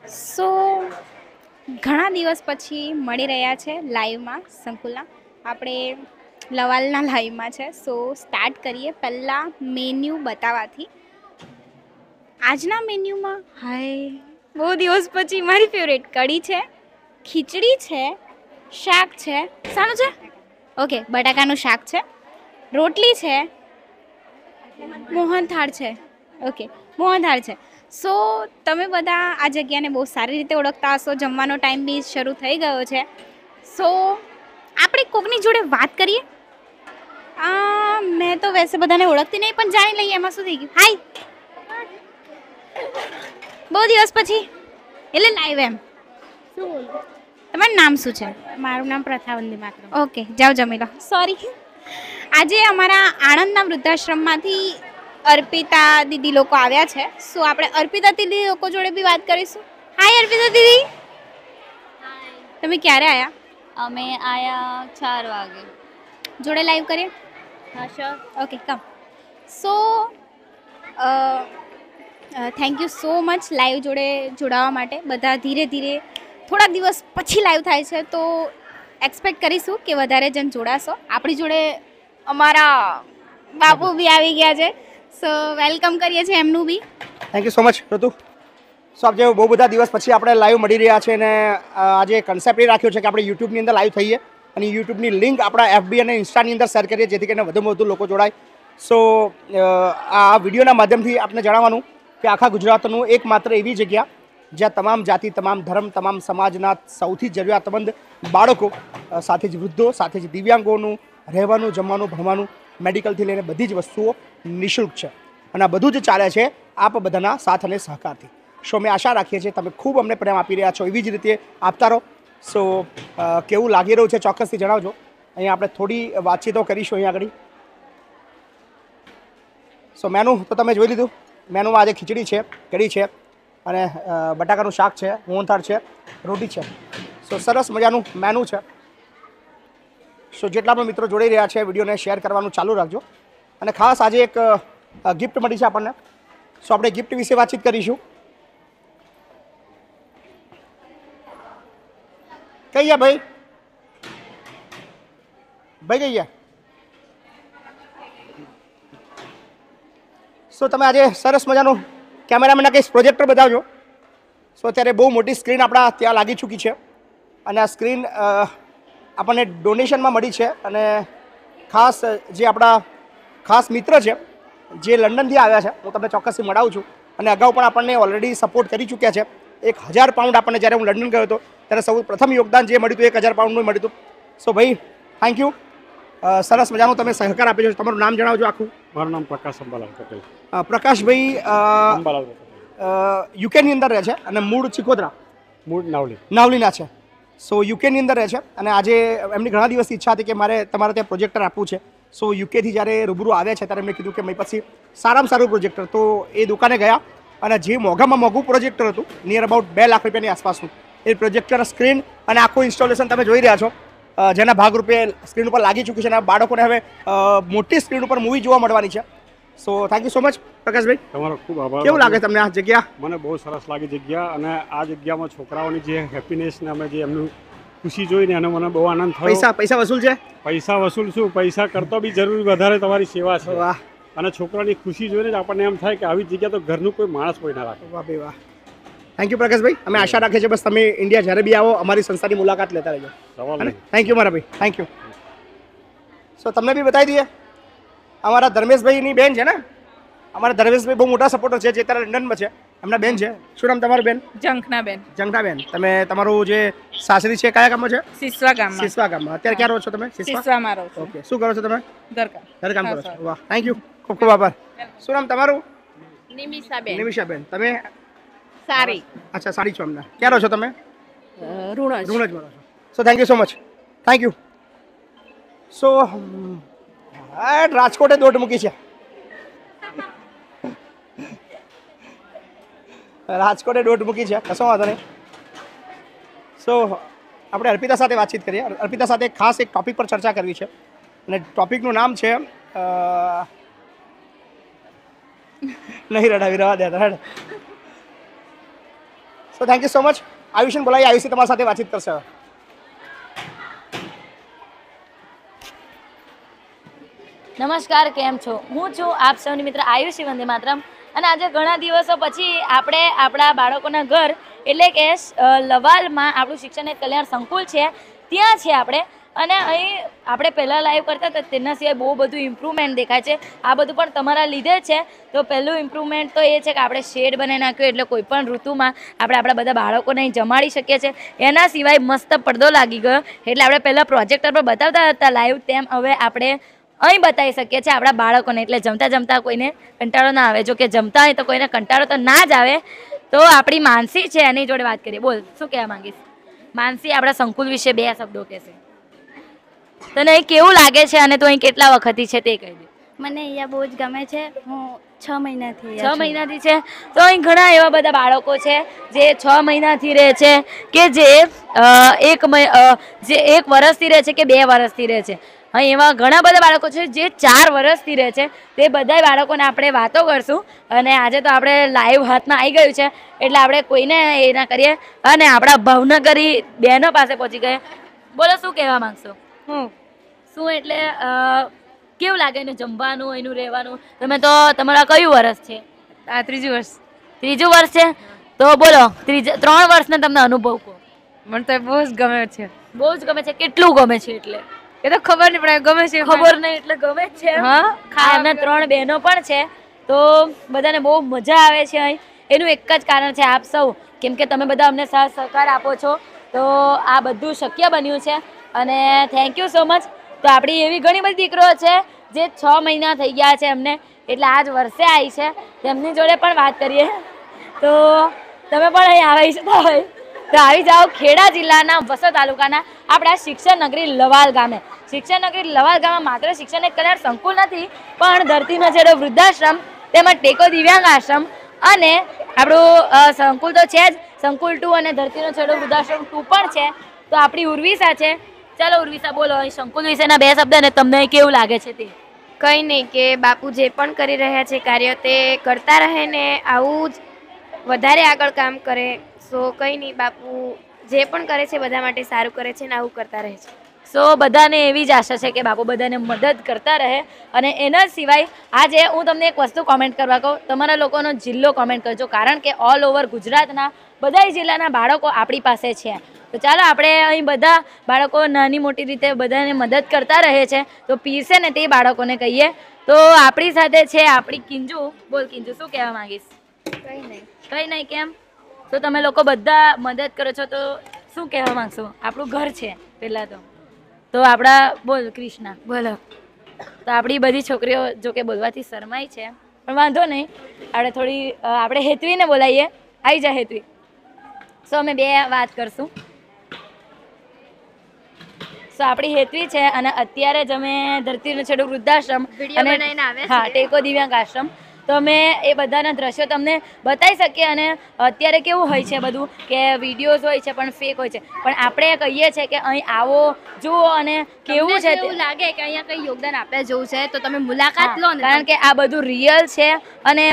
સો ઘણા દિવસ પછી મળી રહ્યા છે લાઈવમાં સંકુલના આપણે લવાલના લાઈવમાં છે. સો સ્ટાર્ટ કરીએ પહેલાં મેન્યુ બતાવવાથી. આજના મેન્યુમાં હાય બહુ દિવસ પછી મારી ફેવરેટ કઢી છે, ખીચડી છે, શાક છે. શાનું છે? ઓકે, બટાકાનું શાક છે, રોટલી છે, મોહનથાળ છે. ઓકે, મોહનથાળ છે. સો તમે બધા આ જગ્યાને બહુ સારી રીતે ઓળખતા હશો. જમવાનો ટાઈમ બી શરૂ થઈ ગયો છે. સો આપણે કોકની જોડે વાત કરીએ. મેં તો વૈસે બધાને ઓળખતી નહીં, પણ જાણી લઈએ એમાં શું થઈ ગયું. હાય, બહુ દિવસ પછી એટલે લાઈવ એમ. તમારું નામ શું છે? મારું નામ પ્રથાવંદી માત્ર. ઓકે, જાઓ જમી લો. સોરી. આજે અમારા આણંદના વૃદ્ધાશ્રમમાંથી અર્પિતા દીદી લોકો આવ્યા છે. સો આપણે અર્પિતા દીદી લોકો જોડે બી વાત કરીશું. હાય અર્પિતા દીદી, તમે ક્યારે આવ્યા? અમે આયા 4 વાગે. જોડે લાઈવ કરીએ. હા sure. Okay, come. So thank you so much live જોડે જોડાવા માટે. બધા ધીરે ધીરે થોડા દિવસ પછી લાઈવ થાય છે, તો એક્સપેક્ટ કરીશું કે વધારે જણ જોડાશો. આપણી જોડે અમારા બાપુ બી આવી ગયા છે. સો વેલકમ કરીએ છીએ એમનું બી. થેન્ક યુ સો મચ ઋતુ. સો આજે બહુ બધા દિવસ પછી આપણે લાઈવ મળી રહ્યા છે અને આજે કન્સેપ્ટ એ રાખ્યો છે કે આપણે યુટ્યુબની અંદર લાઈવ થઈએ અને યુટ્યુબની લિંક આપણા એફબી અને ઇન્સ્ટાની અંદર શેર કરીએ, જેથી કરીને વધુમાં વધુ લોકો જોડાય. સો આ વિડીયોના માધ્યમથી આપણે જણાવવાનું કે આખા ગુજરાતનું એકમાત્ર એવી જગ્યા જ્યાં તમામ જાતિ, તમામ ધર્મ, તમામ સમાજના સૌથી જરૂરિયાતમંદ બાળકો, સાથે જ વૃદ્ધો, સાથે જ દિવ્યાંગોનું રહેવાનું, જમવાનું, ભણવાનું, મેડિકલથી લઈને બધી જ વસ્તુઓ નિઃશુલ્ક છે. અને આ બધું જ ચાલે છે આપ બધાના સાથ અને સહકારથી. સો અમે આશા રાખીએ છીએ તમે ખૂબ અમને પ્રેમ આપી રહ્યા છો, એવી જ રીતે આપતા રહો. સો કેવું લાગી રહ્યું છે ચોક્કસથી જણાવજો. અહીંયા આપણે થોડી વાતચીતો કરીશું અહીંયા આગળ. સો મેનુ તો તમે જોઈ લીધું. મેનુમાં આજે ખીચડી છે, કઢી છે અને બટાકાનું શાક છે, મોહનથાળ છે, રોટી છે. સો સરસ મજાનું મેનુ છે. સો જેટલા પણ મિત્રો જોડાઈ રહ્યા છે વિડીયોને શેર કરવાનું ચાલુ રાખજો. અને ખાસ આજે એક ગિફ્ટ મળી છે આપણને. સો આપણે ગિફ્ટ વિશે વાતચીત કરીશું. કઈ ગયા ભાઈ? ભાઈ કઈ ગયા? સો તમે આજે સરસ મજાનું કેમેરામેનના કંઈ પ્રોજેક્ટર બતાવજો. સો અત્યારે બહુ મોટી સ્ક્રીન આપણા ત્યાં લાગી ચૂકી છે અને આ સ્ક્રીન આપણને ડોનેશનમાં મળી છે. અને ખાસ જે આપણા ખાસ મિત્ર છે જે લંડનથી આવ્યા છે, હું તમને ચોક્કસથી મળાવું છું. અને અગાઉ પણ આપણને ઓલરેડી સપોર્ટ કરી ચૂક્યા છે. 1000 પાઉન્ડ આપણને જ્યારે હું લંડન ગયો હતો ત્યારે સૌ પ્રથમ યોગદાન જે મળ્યું હતું 1000 પાઉન્ડનું મળ્યું હતું. સો ભાઈ થેન્ક યુ, સરસ મજાનું તમે સહકાર આપ્યો છે. તમારું નામ જણાવજો આખું. મારું નામ પ્રકાશ અંબાલાલ પટેલ. પ્રકાશભાઈ અંબાલાલ પટેલ. યુકેની અંદર રહે છે અને મૂળ ચિકોદરા, મૂળ નાવલી. નાવલીના છે. સો યુકેની અંદર રહે છે અને આજે એમની ઘણા દિવસની ઈચ્છા હતી કે મારે તમારે ત્યાં પ્રોજેક્ટર આપવું છે. સો યુકેથી જ્યારે રૂબરૂ આવ્યા છે ત્યારે એમને કીધું કે મારી પછી સારામાં સારું પ્રોજેક્ટર. તો એ દુકાને ગયા અને જે મોંઘામાં મોંઘું પ્રોજેક્ટર હતું, નિયર અબાઉટ 2 લાખ રૂપિયાની આસપાસનું, એ પ્રોજેક્ટર સ્ક્રીન અને આખું ઇન્સ્ટોલેશન તમે જોઈ રહ્યા છો, જેના ભાગરૂપે સ્ક્રીન ઉપર લાગી ચૂકી છે અને બાળકોને હવે મોટી સ્ક્રીન ઉપર મૂવી જોવા મળવાની છે. સો thank you so much Prakashbhai. તમારો ખૂબ આભાર. કેવું લાગે તમને આ જગ્યા? મને બહુ સરસ લાગી જગ્યા, અને આ જગ્યામાં છોકરાઓની જે હેપીનેસ ને અમે જે એમનું ખુશી જોઈને અને મને બહુ આનંદ થયો. પૈસા વસૂલ છે? પૈસા વસૂલ શું, પૈસા કરતો બી જરૂરી વધારે તમારી સેવા છે. વાહ. અને છોકરાની ખુશી જોઈને જ આપણને એમ થાય કે આવી જગ્યા તો ઘરનું કોઈ માણસ કોઈ ના રાખે. વાહ ભાઈ વાહ. Thank you Prakashbhai. અમે આશા રાખીએ છીએ બસ તમે ઇન્ડિયા જ્યારે બી આવો અમારી સંસ્થાની મુલાકાત લેતા રહેજો. સવાલ નહીં. થેન્ક યુ મારા ભાઈ, થેન્ક યુ. સો તમને બી બતાવી દઈએ, અમારા ધર્મેશભાઈની બેન છે ને, અમારા ધર્મેશભાઈ બહુ મોટા સપોર્ટર છે જે અત્યારે લંડનમાં છે. એમના બેન છે. શું નામ તમારું બેન? જંખનાબેન. જંગટાબેન. તમે તમારું જે સાસરી છે કયા ગામમાં છે? સિસવા ગામમાં. સિસવા ગામમાં. અત્યારે ક્યાં રહો છો તમે? સિસવામાં રહું છું. ઓકે. શું કરો છો તમે? ઘરકામ. ઘરકામ કરો હા, છો. સર. વાહ, થેન્ક યુ, ખૂબ ખૂબ આભાર. શું નામ તમારું? નિમિષાબેન. નિમિષાબેન. તમે? સારી. અચ્છા, સાડી છો અમને. ક્યાં રહો છો તમે? ઋણજ. ઋણજમાં રહો છો. So thank you so much. Thank you. So રાજકોટે દોટ મૂકી છે. રાજકોટે દોટ મૂકી છે, કશો વાંધો નહીં. સો આપણે અર્પિતા સાથે વાતચીત કરીએ. અર્પિતા સાથે ખાસ એક ટોપિક પર ચર્ચા કરવી છે અને ટોપિકનું નામ છે નહીં રડાવી, રવા દે. So thank you so much. આયુષને બોલાવી, આયુષી તમારી સાથે વાતચીત કરશે. નમસ્કાર, કેમ છો? હું છું આપ સૌની મિત્ર આયુષી વંદે માતરમ. અને આજે ઘણા દિવસો પછી આપણે આપણા બાળકોના ઘર એટલે કે લવાલમાં આપણું શિક્ષણ એક કલ્યાણ સંકુલ છે ત્યાં છે આપણે. અને અહીં આપણે પહેલાં લાઈવ કરતા હતા તેના સિવાય બહુ બધું ઇમ્પ્રુવમેન્ટ દેખાય છે. આ બધું પણ તમારા લીધે છે. તો પહેલું ઇમ્પ્રુવમેન્ટ તો એ છે કે આપણે શેડ બનાવી નાખ્યો એટલે કોઈ પણ ઋતુમાં આપણે આપણા બધા બાળકોને અહીં જમાડી શકીએ છીએ. એના સિવાય મસ્ત પડદો લાગી ગયો એટલે આપણે પહેલાં પ્રોજેક્ટર પર બતાવતા હતા લાઈવ, તેમ હવે આપણે અહીં બતાવી શકીએ છીએ આપણા બાળકોને. એટલે જમતા જમતા કોઈને કંટાળો ના આવે. જો કે જમતા હોય તો કોઈને કંટાળો તો ના જ આવે. તો આપણી માનસી છે એની જોડે વાત કરીએ. બોલ, શું કહેવા માંગીશ? માનસી આપણા સંકુલ વિશે 2 શબ્દો કહેશે. તને અહીં કેવું લાગે છે અને તું અહીં કેટલા વખતથી છે તે કહી દે. મને અહીંયા બહુ જ ગમે છે. હું 6 મહિનાથી 6 મહિનાથી છે. તો અહીં ઘણા એવા બધા બાળકો છે જે 6 મહિનાથી રહે છે, કે જે 1 વર્ષથી રહે છે કે 2 વર્ષથી રહે છે. અહીં એવા ઘણા બધા બાળકો છે જે 4 વર્ષથી રહે છે. તે બધા બાળકોને આપણે વાતો કરશું. અને આજે તો આપણે લાઈવ હાથમાં આવી ગયું છે એટલે આપણે કોઈને એ ના કરીએ અને આપણા ભાવનગરી બહેનો પાસે પહોંચી ગયા. બોલો, શું કહેવા માંગશો? શું એટલે કેવું લાગે એનું જમવાનું, એનું રહેવાનું? તમે તો તમારા કયું વર્ષ છે? આ 3જી વર્ષ. 3જું વર્ષ છે. તો બોલો, 3 વર્ષનો તમને અનુભવ કહો. મને તો બહુ જ ગમે છે. બહુ જ ગમે છે. કેટલું ગમે છે? એટલે એ તો ખબર નહીં પડે, ગમે છે. ખબર નહીં એટલે ગમે જ છે. હા, એમના 3 બહેનો પણ છે. તો બધાને બહુ મજા આવે છે અહીં. એનું એક જ કારણ છે આપ સૌ, કેમ કે તમે બધા અમને સાથ સહકાર આપો છો. તો આ બધું શક્ય બન્યું છે અને થેન્ક યુ સો મચ. તો આપણી એવી ઘણી બધી દીકરીઓ છે જે 6 મહિના થઈ ગયા છે એમને, એટલે આજ વર્ષે આવી છે. તેમની જોડે પણ વાત કરીએ. તો તમે પણ અહીં આવી શકતા હોય તો આવી જાઓ ખેડા જિલ્લાના વસો તાલુકાના આપણા શિક્ષણ નગરી લવાલ ગામે. શિક્ષણ નગરી લવાલ ગામમાં માત્ર શિક્ષણ એક કલ્યાણ સંકુલ નથી, પણ ધરતીનો છેડો વૃદ્ધાશ્રમ, તેમજ ટેકો દિવ્યાંગ આશ્રમ અને આપણું સંકુલ તો છે જ, સંકુલ 2 અને ધરતીનો છેડો વૃદ્ધાશ્રમ 2 પણ છે. તો આપણી ઉર્વિશા છે. ચાલો ઉર્વિશા, બોલો અહીં સંકુલ વિશેના 2 શબ્દ ને તમને કેવું લાગે છે તે. કંઈ નહીં, કે બાપુ જે પણ કરી રહ્યા છે કાર્ય તે કરતા રહે ને આવું જ વધારે આગળ કામ કરે. સો કંઈ નહીં, બાપુ જે પણ કરે છે બધા માટે સારું કરે છે ને આવું કરતા રહે છે. સો બધાને એવી જ આશા છે કે બાપુ બધાને મદદ કરતા રહે. અને એના સિવાય આજે હું તમને એક વસ્તુ કોમેન્ટ કરવા કહું, તમારા લોકોનો જિલ્લો કોમેન્ટ કરજો, કારણ કે ઓલ ઓવર ગુજરાતના બધા જિલ્લાના બાળકો આપણી પાસે છે. તો ચાલો આપણે અહીં બધા બાળકો નાની મોટી રીતે બધાને મદદ કરતા રહે છે. તો પીરસે ને તે બાળકોને કહીએ. તો આપણી સાથે છે આપણી કિંજુ. બોલ કિંજુ, શું કહેવા માંગીશ? કંઈ નહીં. કંઈ નહીં. કેમ? તો તમે લોકો બધા મદદ કરો છો તો શું કહેવા માંગશો? આપણું ઘર છે પહેલાં તો આપણા બોલ કૃષ્ણા, બોલો. તો આપણી બધી છોકરીઓ જો કે બોલવાથી શરમાય છે, પણ વાંધો નહીં, આપણે થોડી આપણે હેતવીને બોલાવીએ. આવી જા હેતવી. સો અમે 2 વાત કરશું. સો આપણી હેતવી છે અને અત્યારે જ અમે ધરતીનો છેડો વૃદ્ધાશ્રમ અને હા ટેકો દિવ્યાંગ આશ્રમ, તો અમે એ બધાના દ્રશ્યો તમને બતાવી શકીએ. અને અત્યારે કેવું હોય છે બધું કે વિડીયોઝ હોય છે પણ ફેક હોય છે, પણ આપણે કહીએ છીએ કે અહીં આવો, જુઓ અને કેવું છે. એવું લાગે કે અહીંયા કંઈ યોગદાન આપ્યા જેવું છે તો તમે મુલાકાત લો ને, કારણ કે આ બધું રિયલ છે અને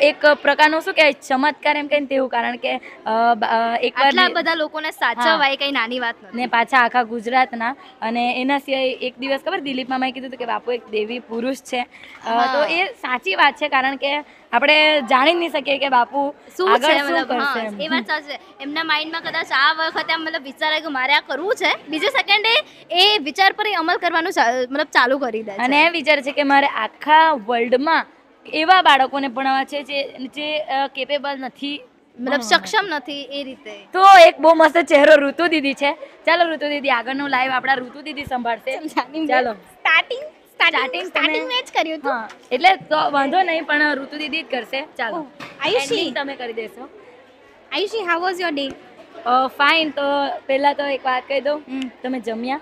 એક પ્રકારનું શું કહેવાય ચમત્કાર એમ કહીને તેવું, કારણ કે આટલા બધા લોકોને સાચવવા એ કંઈ નાની વાત નથી. ને પાછા આખા ગુજરાતના. અને એના સિવાય એક દિવસ ખબર દિલીપ મામાએ કીધું હતું કે બાપુ એક દેવી પુરુષ છે. તો એ સાચી વાત છે, કારણ કે આપણે જાણી નહીં શકીએ કે બાપુ શું આગળ છે, શું મતલબ કરશે. એ વાત સાચી છે. એમના માઇન્ડમાં કદાચ આ વખતે આમ મતલબ વિચાર આવ્યો કે મારે આ કરવું છે, બીજે સેકન્ડે એ વિચાર પર અમલ કરવાનું મતલબ ચાલુ કરી દે છે. અને એ વિચાર છે કે મારે આખા વર્લ્ડમાં એવા બાળકોને ભણાવવા છે જે કેપેબલ નથી, મતલબ સક્ષમ નથી એ રીતે. તો એક બહુ મસ્ત ચહેરો ઋતુ દીદી છે. ચાલો ઋતુ દીદી, આગળનું લાઈવ આપણા ઋતુ દીદી સંભાળશે. ચાલો સ્ટાર્ટિંગ મેં જ કર્યું હતું. હા, એટલે તો વાંધો નહીં, પણ ઋતુ દીદી જ કરશે. ચાલો આયુષી, Ending તમે કરી દેશો. Ayushi, how was your day? Fine. તો પહેલા તો એક વાત કહી દઉં, તમે જમ્યા?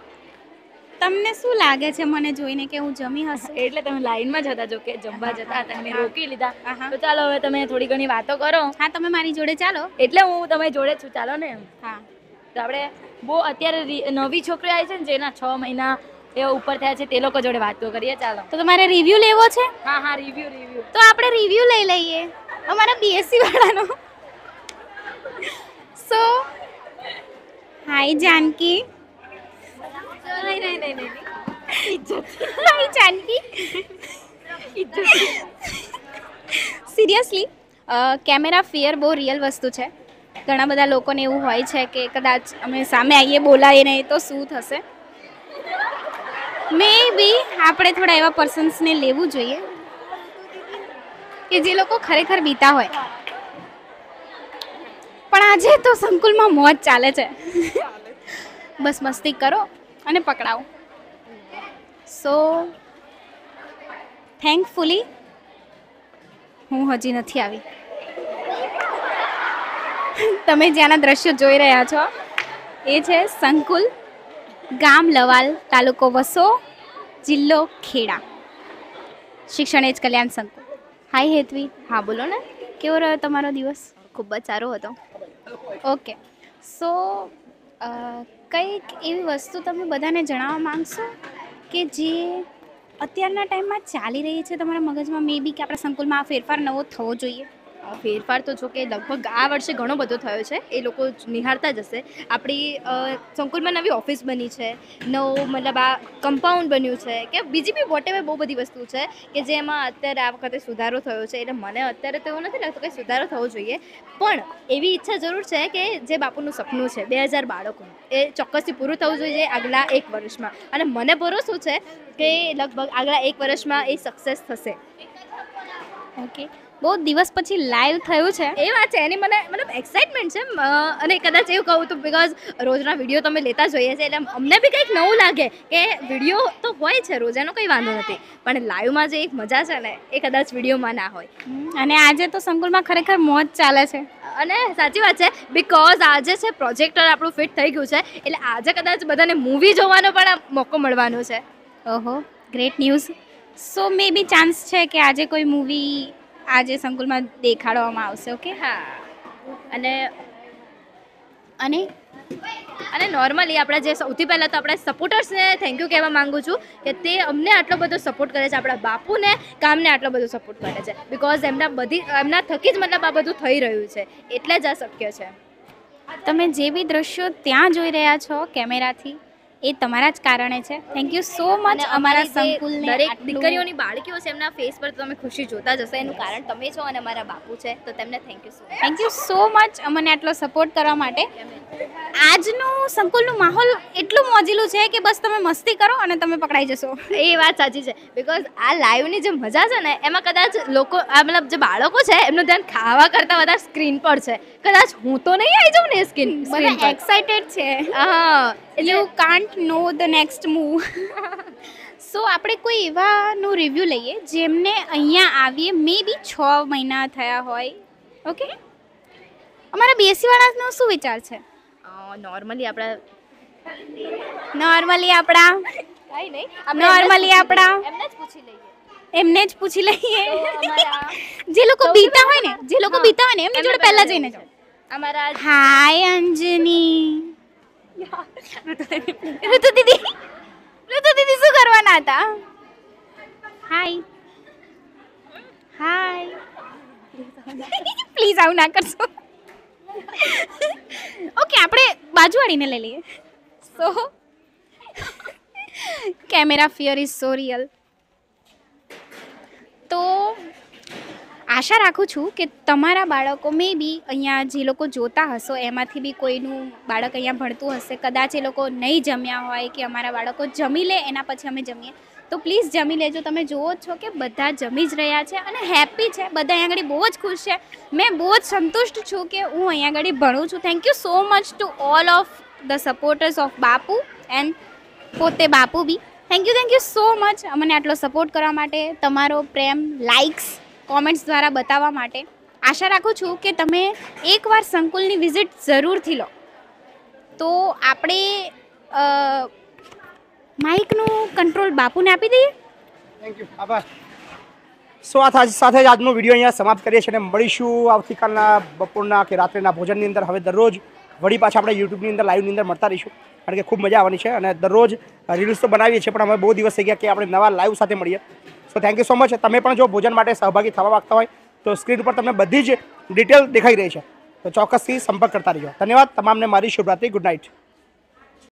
તમને શું લાગે છે મને જોઈને કે હું જમી હશે? એટલે તમે લાઈનમાં જ હતા, જો કે જમવા જતા હતા, મેં રોકી લીધા. તો ચાલો હવે તમે થોડી ઘણી વાતો કરો. હા, તમે મારી જોડે ચાલો. એટલે હું તમે જોડે છું, ચાલો ને. હા, તો આપણે બહુ અત્યારે નવી છોકરીઓ આવી છે ને જેના 6 મહિના એ ઉપર થયા છે તે લોકો જોડે વાતો કરીએ. ચાલો. તો તમારે રિવ્યુ લેવો છે? હા, રિવ્યુ. તો આપણે રિવ્યુ લઈ લઈએ અમારા બીએસસી વાળાનો. સો હાય જાનકી. હાય જાનકી. સિરિયસલી કેમેરા ફિયર બહુ રિયલ વસ્તુ છે. ઘણા બધા લોકોને એવું હોય છે કે કદાચ અમે સામે આવીએ બોલાવીએ નહીં તો શું થશે. મે બી આપણે થોડા એવા પર્સન્સને લેવું જોઈએ કે જે લોકો ખરેખર બીતા હોય. પણ આજે તો સંકુલમાં મોજ ચાલે છે. બસ મસ્તી કરો અને પકડાવો. સો થેન્કફુલી હું હજી નથી આવી. તમે જ્યાંના દ્રશ્યો જોઈ રહ્યા છો એ છે સંકુલ, ગામ લવાલ, તાલુકો વસો, જિલ્લો ખેડા, શિક્ષણ એજ કલ્યાણ સંકુલ. હાય હેતવી. હા બોલો ને. કેવો રહ્યો તમારો દિવસ? ખૂબ જ સારો હતો. ઓકે. સો કંઈક એવી વસ્તુ તમે બધાને જણાવવા માંગશો કે જે અત્યારના ટાઈમમાં ચાલી રહી છે તમારા મગજમાં, મે બી કે આપણા સંકુલમાં આ ફેરફાર નવો થવો જોઈએ? ફેરફાર તો જો કે લગભગ આ વર્ષે ઘણો બધો થયો છે, એ લોકો નિહાળતા જ હશે. આપણી સંકુલમાં નવી ઓફિસ બની છે, નવું મતલબ આ કમ્પાઉન્ડ બન્યું છે કે બીજી બી વોટેવર બહુ બધી વસ્તુ છે કે જેમાં અત્યારે આ વખતે સુધારો થયો છે. એટલે મને અત્યારે તો એવું નથી લાગતું કે સુધારો થવો જોઈએ, પણ એવી ઈચ્છા જરૂર છે કે જે બાપુનું સપનું છે 2000 બાળકોનું, એ ચોક્કસથી પૂરું થવું જોઈએ આગલા 1 વર્ષમાં. અને મને ભરોસો છે કે લગભગ આગલા 1 વર્ષમાં એ સક્સેસ થશે. ઓકે. બહુ દિવસ પછી લાઈવ થયું છે. એ વાત છે એની મને મતલબ એક્સાઇટમેન્ટ છે. અને કદાચ એવું કહું તો બિકોઝ રોજના વિડીયો તમે લેતા જોઈએ છે એટલે અમને બી કંઈક નવું લાગે કે વિડીયો તો હોય છે રોજ, એનો કંઈ વાંધો નથી, પણ લાઈવમાં જે એક મજા છે ને એ કદાચ વિડીયોમાં ના હોય. અને આજે તો સંકુલમાં ખરેખર મોજ ચાલે છે. અને સાચી વાત છે બિકોઝ આજે છે પ્રોજેક્ટર આપણું ફિટ થઈ ગયું છે, એટલે આજે કદાચ બધાને મૂવી જોવાનો પણ મોકો મળવાનો છે. ઓહો, ગ્રેટ ન્યૂઝ. સો મે બી ચાન્સ છે કે આજે કોઈ મૂવી આજે સંકુલમાં દેખાડવામાં આવશે. ઓકે. હા. અને અને અને નોર્મલી આપણા જે સૌથી પહેલાં તો આપણા સપોર્ટર્સને થેન્ક યુ કહેવા માગું છું કે તે અમને આટલો બધો સપોર્ટ કરે છે, આપણા બાપુને કામને આટલો બધો સપોર્ટ કરે છે, બિકોઝ એમના થકી જ મતલબ આ બધું થઈ રહ્યું છે, એટલે જ આ શક્ય છે. તમે જે બી દ્રશ્યો ત્યાં જોઈ રહ્યા છો કેમેરાથી એ તમારા જ કારણે છે. Thank you so much. અમારા સંકુલને દરેક આટલું- દીકરીઓની બાળકીઓ છે એમના ફેસ પર તો તમે ખુશી જોતા જ હશો, એનું કારણ તમે છો અને અમારા બાપુ છે, તો તેમને thank you so much. Thank you so much અમને આટલો સપોર્ટ કરવા માટે. આજનું સંકુલનું માહોલ એટલું મોજીલું છે કે બસ તમે મસ્તી કરો અને તમે પકડાઈ જશો. એ વાત સાચી છે, બિકોઝ આ લાઈવની જે મજા છે ને એમાં કદાચ લોકો આ મતલબ જે બાળકો છે એમનું ધ્યાન ખાવા કરતાં વધારે સ્ક્રીન પર છે. કદાચ હું તો નહીં આવી જાઉં ને સ્ક્રીન બધા પર. એક્સાઇટેડ છે. હા, you can't know the next move. So આપણે કોઈ એવાનું રિવ્યૂ લઈએ જેમને અહીંયા આવીએ મે બી 6 મહિના થયા હોય. ઓકે. અમારા બીએસસી વાળાનો શું વિચાર છે? નોર્મલી આપણા નોર્મલી આપણા કાંઈ નહીં નોર્મલી આપણા એમને જ પૂછી લઈએ. એમને જ પૂછી લઈએ. અમારા જે લોકો બીતા હોય ને એમની જોડે પહેલા જઈને જાઓ. અમારા હાય અંજની. ઋતુ દીદી શું કરવાના હતા? હાય પ્લીઝ આવું ના કરશો. ઓકે, આપણે બાજુવાળીને લઈ લઈએ. So camera fear is so real. તો આશા રાખું છું કે તમારા બાળકો મે બી અહીંયા જે લોકો જોતા હશો એમાંથી બી કોઈનું બાળક અહીંયા ભણતું હશે, કદાચ એ લોકો નહીં જમ્યા હોય કે અમારા બાળકો જમી લે એના પછી અમે જમીએ, તો પ્લીઝ જમી લેજો. તમે જુઓ જ છો કે બધા જમી જ રહ્યા છે અને હેપી છે, બધા અહીંયા આગળ બહુ જ ખુશ છે. મેં બહુ જ સંતુષ્ટ છું કે હું અહીંયા આગળ ભણું છું. Thank you so much to all of the supporters of Bapu and પોતે બાપુ બી. થેન્ક યુ સો મચ અમને આટલો સપોર્ટ કરવા માટે, તમારો પ્રેમ લાઇક્સ કોમેન્ટ્સ દ્વારા બતાવવા માટે. આશા રાખું છું કે તમે એકવાર સંકુલની વિઝિટ જરૂરથી લો. તો આપણે માઇકનું કંટ્રોલ બાપુને આપી દઈએ. થેન્ક યુ, આભાર. સો આ સાથે જ આજનો વિડીયો અહીંયા સમાપ્ત કરીએ છીએ અને મળીશું આવતીકાલના બપોરના કે રાત્રેના ભોજનની અંદર. હવે દરરોજ વળી પાછા આપણે યુટ્યુબની અંદર લાઈવની અંદર મળતા રહીશું, કારણ કે ખૂબ મજા આવવાની છે અને દરરોજ રીલ્સ તો બનાવીએ છીએ, પણ હવે બહુ દિવસ થઈ ગયા કે આપણે નવા લાઈવ સાથે મળીએ. સો થેન્ક યુ સો મચ. તમે પણ જો ભોજન માટે સહભાગી થવા માગતા હોય તો સ્ક્રીન ઉપર તમને બધી જ ડિટેલ દેખાઈ રહી છે, તો ચોક્કસથી સંપર્ક કરતા રહીજો. ધન્યવાદ તમામને. મારી શુભરાત્રી. Good night.